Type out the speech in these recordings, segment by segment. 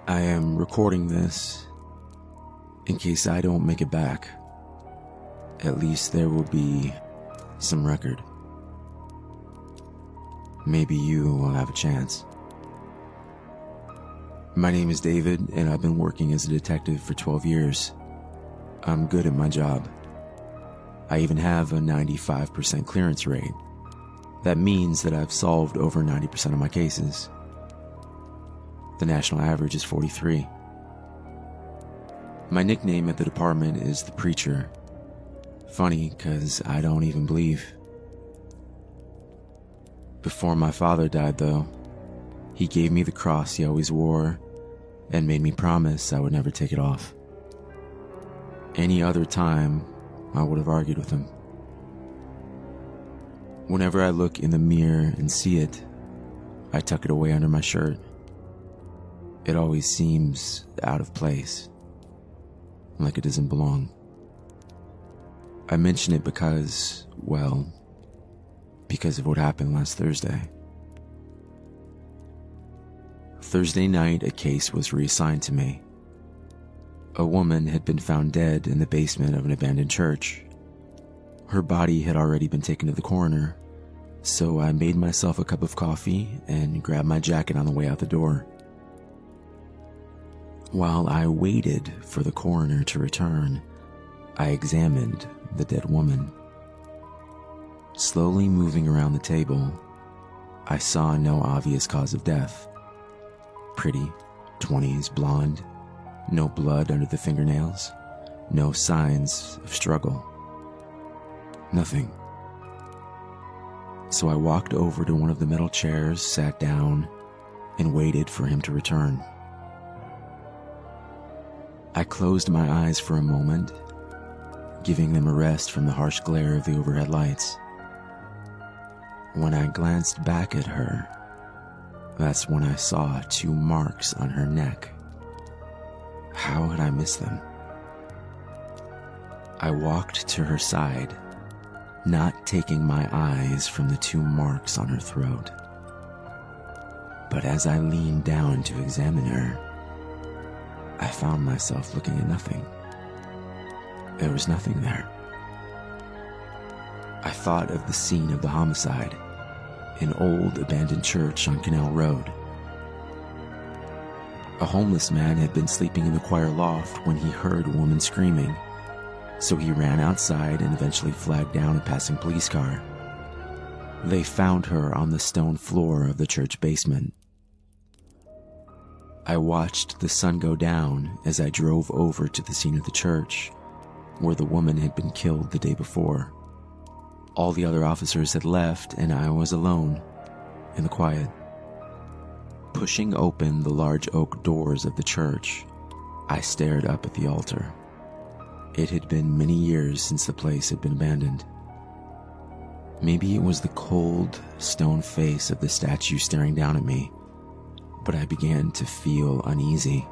I am recording this in case I don't make it back. At least there will be some record. Maybe you will have a chance. My name is David, and I've been working as a detective for 12 years. I'm good at my job. I even have a 95% clearance rate. That means that I've solved over 90% of my cases. The national average is 43. My nickname at the department is the Preacher. Funny, 'cause I don't even believe. Before my father died, though, he gave me the cross he always wore and made me promise I would never take it off. Any other time, I would have argued with him. Whenever I look in the mirror and see it, I tuck it away under my shirt. It always seems out of place, like it doesn't belong. I mention it because of what happened last Thursday. Thursday night, a case was reassigned to me. A woman had been found dead in the basement of an abandoned church. Her body had already been taken to the coroner, so I made myself a cup of coffee and grabbed my jacket on the way out the door. While I waited for the coroner to return, I examined the dead woman. Slowly moving around the table, I saw no obvious cause of death. Pretty, 20s, blonde, no blood under the fingernails, no signs of struggle. Nothing. So I walked over to one of the metal chairs, sat down, and waited for him to return. I closed my eyes for a moment, giving them a rest from the harsh glare of the overhead lights. When I glanced back at her, that's when I saw 2 marks on her neck. How had I missed them? I walked to her side, not taking my eyes from the 2 marks on her throat. But as I leaned down to examine her, I found myself looking at nothing. There was nothing there. I thought of the scene of the homicide, an old abandoned church on Canal Road. A homeless man had been sleeping in the choir loft when he heard a woman screaming, so he ran outside and eventually flagged down a passing police car. They found her on the stone floor of the church basement. I watched the sun go down as I drove over to the scene of the church, where the woman had been killed the day before. All the other officers had left, and I was alone, in the quiet. Pushing open the large oak doors of the church, I stared up at the altar. It had been many years since the place had been abandoned. Maybe it was the cold, stone face of the statue staring down at me, but I began to feel uneasy.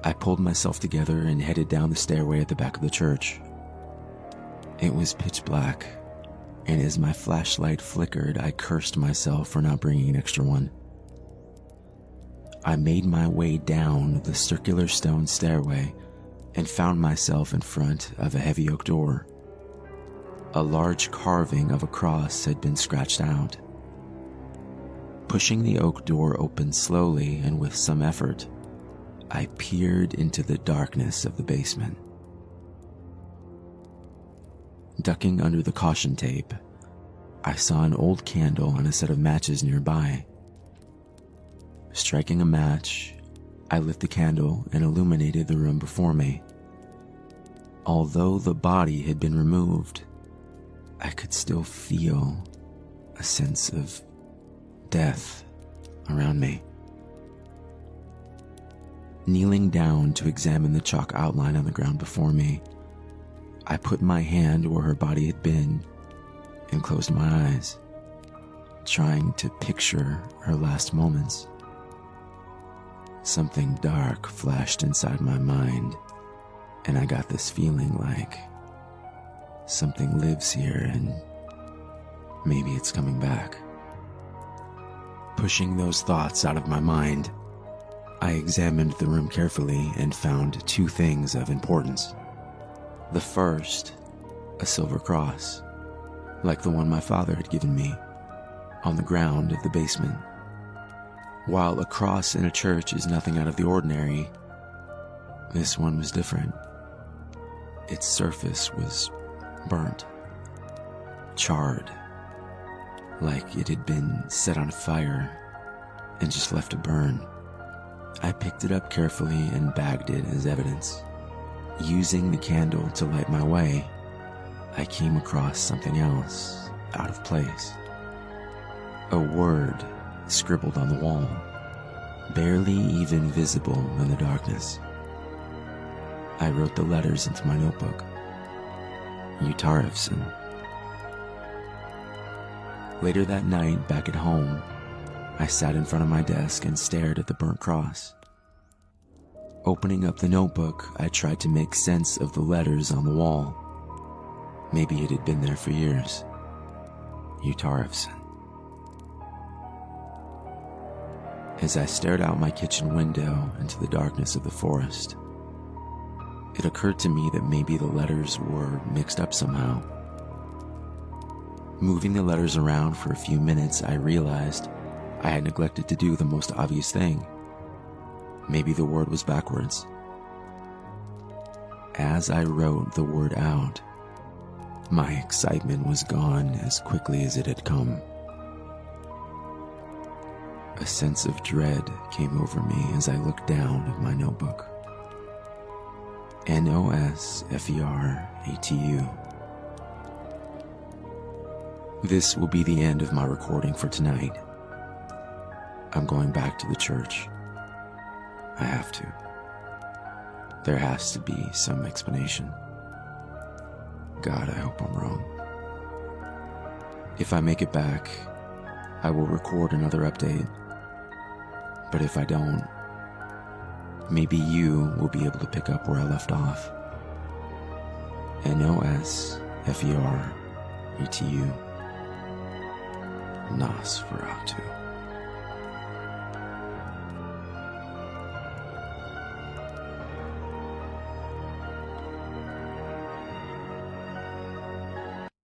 I pulled myself together and headed down the stairway at the back of the church. It was pitch black, and as my flashlight flickered, I cursed myself for not bringing an extra one. I made my way down the circular stone stairway and found myself in front of a heavy oak door. A large carving of a cross had been scratched out. Pushing the oak door open slowly and with some effort, I peered into the darkness of the basement. Ducking under the caution tape, I saw an old candle and a set of matches nearby. Striking a match, I lit the candle and illuminated the room before me. Although the body had been removed, I could still feel a sense of death around me. Kneeling down to examine the chalk outline on the ground before me, I put my hand where her body had been and closed my eyes, trying to picture her last moments. Something dark flashed inside my mind, and I got this feeling like something lives here and maybe it's coming back. Pushing those thoughts out of my mind, I examined the room carefully and found two things of importance. The first, a silver cross, like the one my father had given me, on the ground of the basement. While a cross in a church is nothing out of the ordinary, this one was different. Its surface was burnt, charred, like it had been set on fire and just left to burn. I picked it up carefully and bagged it as evidence. Using the candle to light my way, I came across something else out of place. A word scribbled on the wall, barely even visible in the darkness. I wrote the letters into my notebook. Utarevson. Later that night, back at home, I sat in front of my desk and stared at the burnt cross. Opening up the notebook, I tried to make sense of the letters on the wall. Maybe it had been there for years. Utarevson. As I stared out my kitchen window into the darkness of the forest, it occurred to me that maybe the letters were mixed up somehow. Moving the letters around for a few minutes, I realized I had neglected to do the most obvious thing. Maybe the word was backwards. As I wrote the word out, my excitement was gone as quickly as it had come. A sense of dread came over me as I looked down at my notebook. Nosferatu. This will be the end of my recording for tonight. I'm going back to the church. I have to. There has to be some explanation. God, I hope I'm wrong. If I make it back, I will record another update. But if I don't, maybe you will be able to pick up where I left off. Nosferatu. Nosferatu.